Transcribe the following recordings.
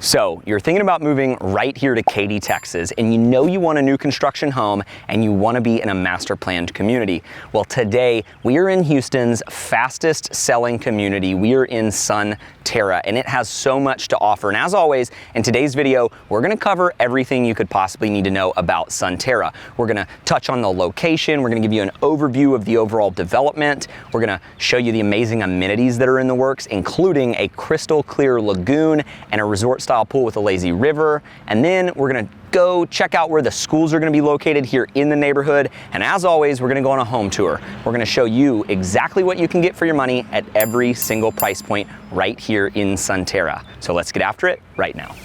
So you're thinking about moving right here to Katy, Texas, and you know you want a new construction home and you want to be in a master planned community. Well, today we are in Houston's fastest selling community. We are in Sunterra, and it has so much to offer. And as always, in today's video, we're going to cover everything you could possibly need to know about Sunterra. We're going to touch on the location. We're going to give you an overview of the overall development. We're going to show you the amazing amenities that are in the works, including a crystal clear lagoon and a resort style pool with a lazy river. And then we're going to go check out where the schools are going to be located here in the neighborhood. And as always, we're going to go on a home tour. We're going to show you exactly what you can get for your money at every single price point right here in Sunterra. So let's get after it right now.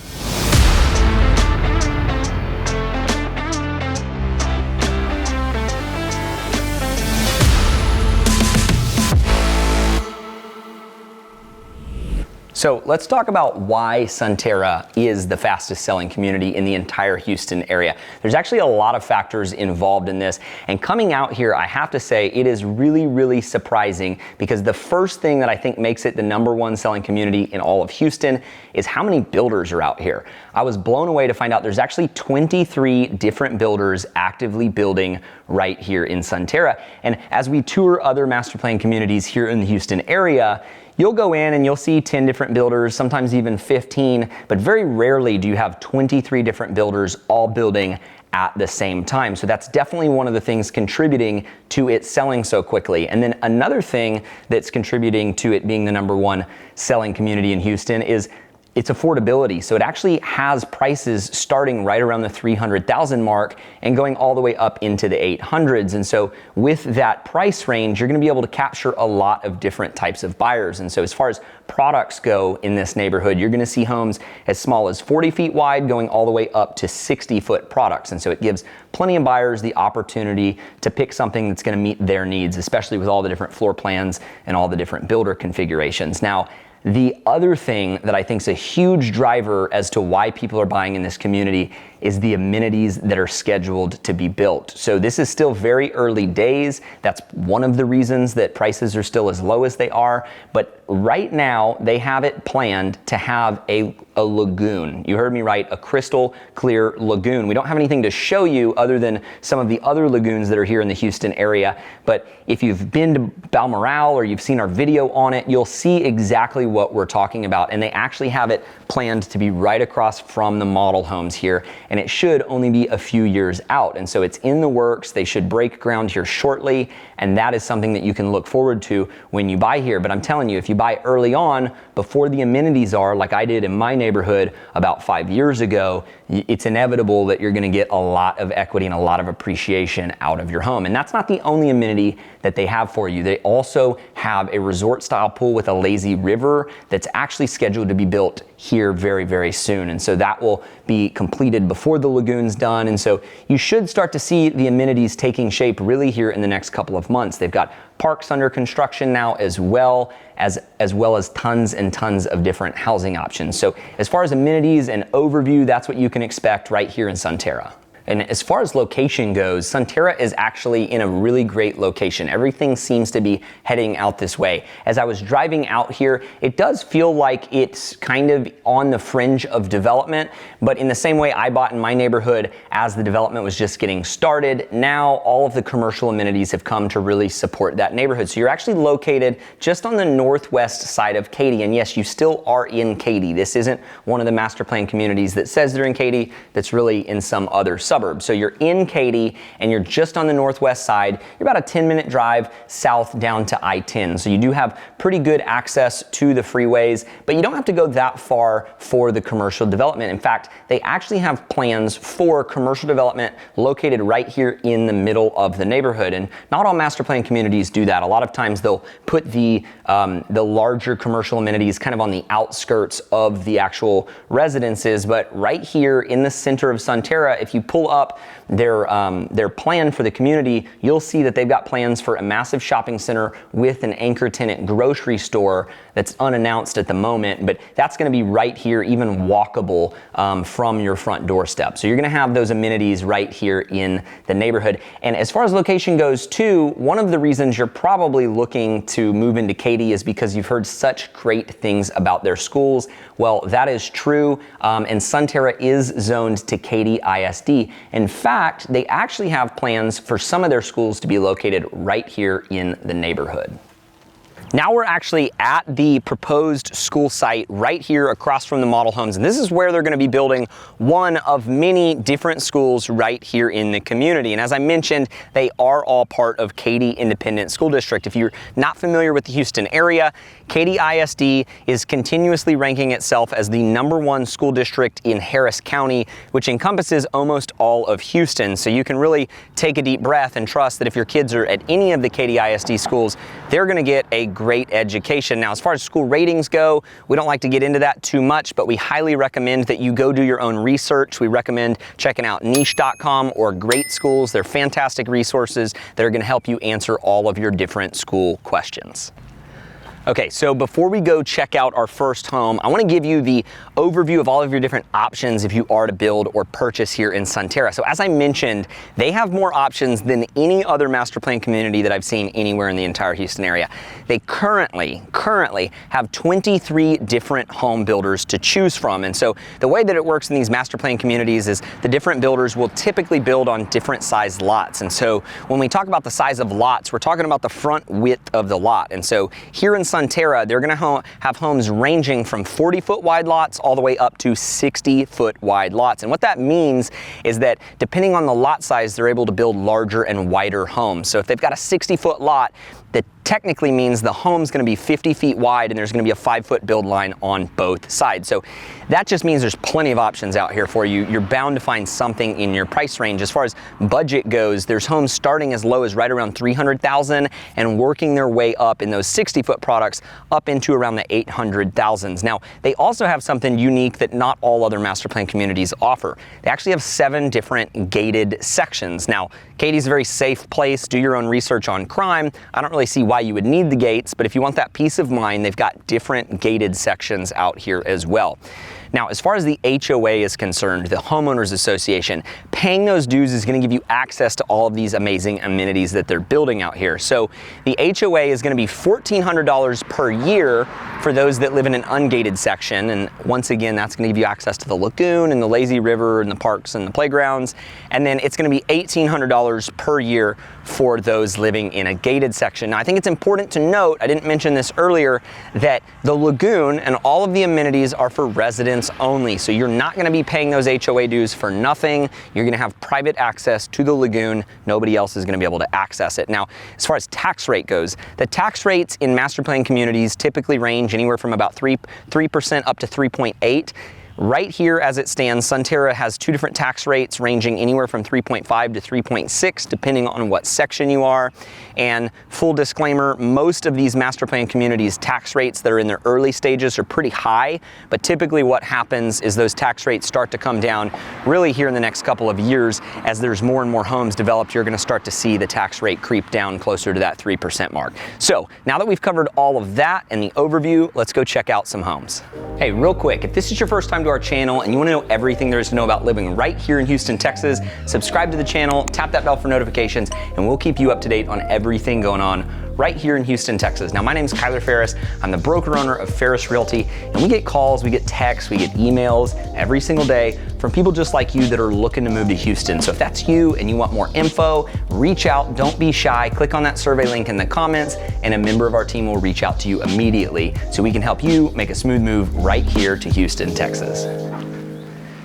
So let's talk about why Sunterra is the fastest selling community in the entire Houston area. There's actually a lot of factors involved in this, and coming out here, I have to say it is really, really surprising, because the first thing that I think makes it the #1 selling community in all of Houston is how many builders are out here. I was blown away to find out there's actually 23 different builders actively building right here in Sunterra. And as we tour other master plan communities here in the Houston area, you'll go in and you'll see 10 different builders, sometimes even 15, but very rarely do you have 23 different builders all building at the same time. So that's definitely one of the things contributing to it selling so quickly. And then another thing that's contributing to it being the #1 selling community in Houston is its affordability. So it actually has prices starting right around the 300,000 mark and going all the way up into the 800s. And so with that price range, you're going to be able to capture a lot of different types of buyers. And so as far as products go in this neighborhood, you're going to see homes as small as 40 feet wide going all the way up to 60-foot products. And so it gives plenty of buyers the opportunity to pick something that's going to meet their needs, especially with all the different floor plans and all the different builder configurations. Now, the other thing that I think is a huge driver as to why people are buying in this community is the amenities that are scheduled to be built. So this is still very early days. That's one of the reasons that prices are still as low as they are. But right now, they have it planned to have a lagoon. You heard me right, a crystal clear lagoon. We don't have anything to show you other than some of the other lagoons that are here in the Houston area. But if you've been to Balmoral or you've seen our video on it, you'll see exactly what we're talking about. And they actually have it planned to be right across from the model homes here. And it should only be a few years out. And so it's in the works. They should break ground here shortly. And that is something that you can look forward to when you buy here. But I'm telling you, if you buy early on, before the amenities are, like I did in my neighborhood about 5 years ago, it's inevitable that you're going to get a lot of equity and a lot of appreciation out of your home. And that's not the only amenity that they have for you. They also have a resort style pool with a lazy river that's actually scheduled to be built here very, very soon. And so that will be completed before the lagoon's done. And so you should start to see the amenities taking shape really here in the next couple of months. They've got parks under construction now as well as tons and tons of different housing options. So as far as amenities and overview, that's what you can expect right here in Sunterra. And as far as location goes, Sunterra is actually in a really great location. Everything seems to be heading out this way. As I was driving out here, it does feel like it's kind of on the fringe of development, but in the same way I bought in my neighborhood as the development was just getting started, now all of the commercial amenities have come to really support that neighborhood. So you're actually located just on the northwest side of Katy, and yes, you still are in Katy. This isn't one of the master plan communities that says they're in Katy, that's really in some other suburb. So you're in Katy and you're just on the northwest side. You're about a 10-minute drive south down to I-10. So you do have pretty good access to the freeways, but you don't have to go that far for the commercial development. In fact, they actually have plans for commercial development located right here in the middle of the neighborhood. And not all master plan communities do that. A lot of times they'll put the larger commercial amenities kind of on the outskirts of the actual residences. But right here in the center of Sunterra, if you pull up their plan for the community, you'll see that they've got plans for a massive shopping center with an anchor tenant grocery store that's unannounced at the moment, but that's going to be right here, even walkable from your front doorstep. So you're going to have those amenities right here in the neighborhood. And as far as location goes too, one of the reasons you're probably looking to move into Katy is because you've heard such great things about their schools. Well, that is true, and Sunterra is zoned to Katy ISD. In fact, they actually have plans for some of their schools to be located right here in the neighborhood. Now we're actually at the proposed school site right here across from the model homes, and this is where they're going to be building one of many different schools right here in the community. And as I mentioned, they are all part of Katy Independent School District. If you're not familiar with the Houston area, Katy ISD is continuously ranking itself as the #1 school district in Harris County, which encompasses almost all of Houston. So you can really take a deep breath and trust that if your kids are at any of the Katy ISD schools, they're going to get a great education. Now, as far as school ratings go, we don't like to get into that too much, but we highly recommend that you go do your own research. We recommend checking out niche.com or Great Schools. They're fantastic resources that are going to help you answer all of your different school questions. Okay, so before we go check out our first home, I want to give you the overview of all of your different options if you are to build or purchase here in Sunterra. So as I mentioned, they have more options than any other master plan community that I've seen anywhere in the entire Houston area. They currently have 23 different home builders to choose from. And so the way that it works in these master plan communities is the different builders will typically build on different size lots. And so when we talk about the size of lots, we're talking about the front width of the lot. And so here in Sunterra, they're going to have homes ranging from 40-foot wide lots all the way up to 60-foot wide lots. And what that means is that depending on the lot size, they're able to build larger and wider homes. So if they've got a 60-foot lot, that technically means the home's going to be 50 feet wide and there's going to be a 5-foot build line on both sides. So that just means there's plenty of options out here for you. You're bound to find something in your price range. As far as budget goes, there's homes starting as low as right around $300,000 and working their way up in those 60-foot products up into around the $800,000s. Now, they also have something unique that not all other master plan communities offer. They actually have 7 different gated sections. Now, Katy's a very safe place. Do your own research on crime. I don't really see why you would need the gates, but if you want that peace of mind, they've got different gated sections out here as well. Now, as far as the HOA is concerned, the Homeowners Association, paying those dues is going to give you access to all of these amazing amenities that they're building out here. So the HOA is going to be $1,400 per year for those that live in an ungated section. And once again, that's going to give you access to the lagoon and the lazy river and the parks and the playgrounds. And then it's going to be $1,800 per year for those living in a gated section. Now, I think it's important to note, I didn't mention this earlier, that the lagoon and all of the amenities are for residents only. So you're not going to be paying those HOA dues for nothing. You're going to have private access to the lagoon. Nobody else is going to be able to access it. Now, as far as tax rate goes, the tax rates in master plan communities typically range anywhere from about 3% up to 3.8%. Right here as it stands, Sunterra has 2 different tax rates ranging anywhere from 3.5 to 3.6 depending on what section you are. And full disclaimer, most of these master plan communities tax rates that are in their early stages are pretty high, but typically what happens is those tax rates start to come down really here in the next couple of years. As there's more and more homes developed, you're going to start to see the tax rate creep down closer to that 3% mark. So now that we've covered all of that and the overview, let's go check out some homes. Hey, real quick, if this is your first time to our channel and you want to know everything there is to know about living right here in Houston, Texas, subscribe to the channel, tap that bell for notifications, and we'll keep you up to date on everything going on right here in Houston, Texas. Now, my name is Kyler Ferris. I'm the broker owner of Ferris Realty, and we get calls, we get texts, we get emails every single day from people just like you that are looking to move to Houston. So if that's you and you want more info, reach out, don't be shy, click on that survey link in the comments, and a member of our team will reach out to you immediately so we can help you make a smooth move right here to Houston, Texas.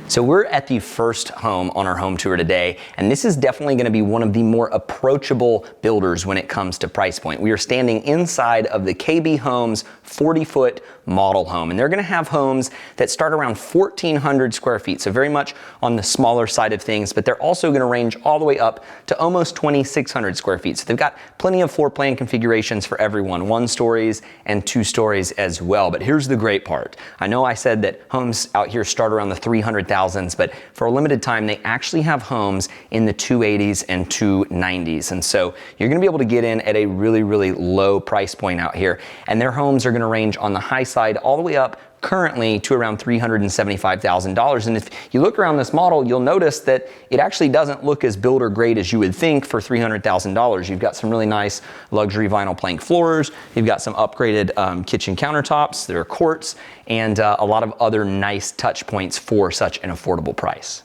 So we're at the first home on our home tour today, and this is definitely going to be one of the more approachable builders when it comes to price point. We are standing inside of the KB Homes 40-foot model home, and they're going to have homes that start around 1,400 square feet, so very much on the smaller side of things, but they're also going to range all the way up to almost 2,600 square feet. So they've got plenty of floor plan configurations for everyone, 1 stories and 2 stories as well. But here's the great part. I know I said that homes out here start around the $300,000 2000s, but for a limited time, they actually have homes in the 280s and 290s. And so you're gonna be able to get in at a really, really low price point out here. And their homes are gonna range on the high side all the way up currently to around $375,000. And if you look around this model, you'll notice that it actually doesn't look as builder grade as you would think for $300,000. You've got some really nice luxury vinyl plank floors. You've got some upgraded kitchen countertops. There are quartz and a lot of other nice touch points for such an affordable price.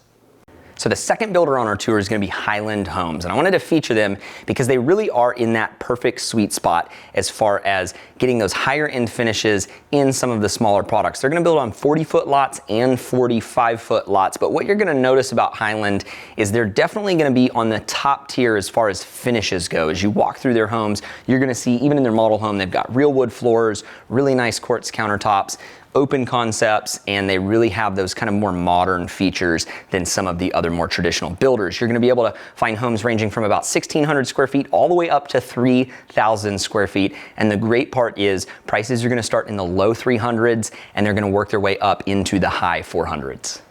So the second builder on our tour is going to be Highland Homes, and I wanted to feature them because they really are in that perfect sweet spot as far as getting those higher end finishes in some of the smaller products. They're going to build on 40-foot lots and 45-foot lots, but what you're going to notice about Highland is they're definitely going to be on the top tier as far as finishes go. As you walk through their homes, you're going to see, even in their model home, they've got real wood floors, really nice quartz countertops, open concepts, and they really have those kind of more modern features than some of the other more traditional builders. You're going to be able to find homes ranging from about 1,600 square feet all the way up to 3,000 square feet. And the great part is prices are going to start in the low 300s and they're going to work their way up into the high 400s.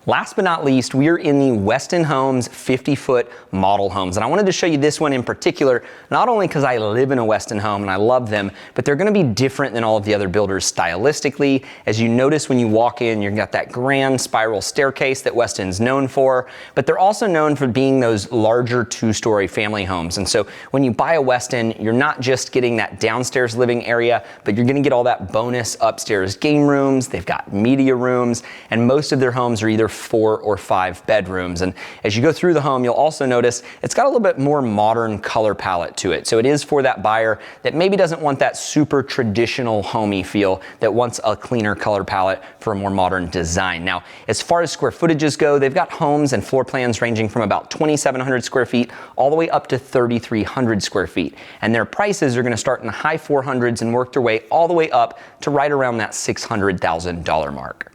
Last but not least, we are in the Westin Homes 50-foot model homes. And I wanted to show you this one in particular, not only because I live in a Westin home and I love them, but they're going to be different than all of the other builders stylistically. As you notice when you walk in, you've got that grand spiral staircase that Westin's known for, but they're also known for being those larger two-story family homes. And so when you buy a Westin, you're not just getting that downstairs living area, but you're going to get all that bonus upstairs game rooms. They've got media rooms, and most of their homes are either 4 or 5 bedrooms. And as you go through the home, you'll also notice it's got a little bit more modern color palette to it. So it is for that buyer that maybe doesn't want that super traditional homey feel, that wants a cleaner color palette for a more modern design. Now, as far as square footages go, they've got homes and floor plans ranging from about 2,700 square feet all the way up to 3,300 square feet. And their prices are going to start in the high 400s and work their way all the way up to right around that $600,000 mark.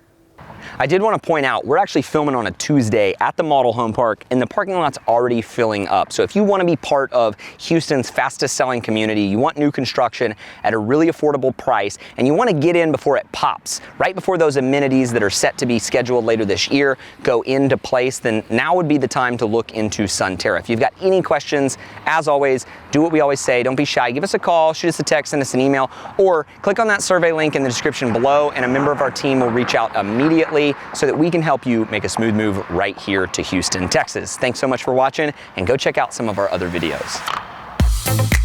I did want to point out, we're actually filming on a Tuesday at the model home park, and the parking lot's already filling up. So if you want to be part of Houston's fastest selling community, you want new construction at a really affordable price, and you want to get in before it pops, right before those amenities that are set to be scheduled later this year go into place, then now would be the time to look into Sunterra. If you've got any questions, as always, do what we always say. Don't be shy. Give us a call, shoot us a text, send us an email, or click on that survey link in the description below, and a member of our team will reach out immediately so that we can help you make a smooth move right here to Houston, Texas. Thanks so much for watching, and go check out some of our other videos.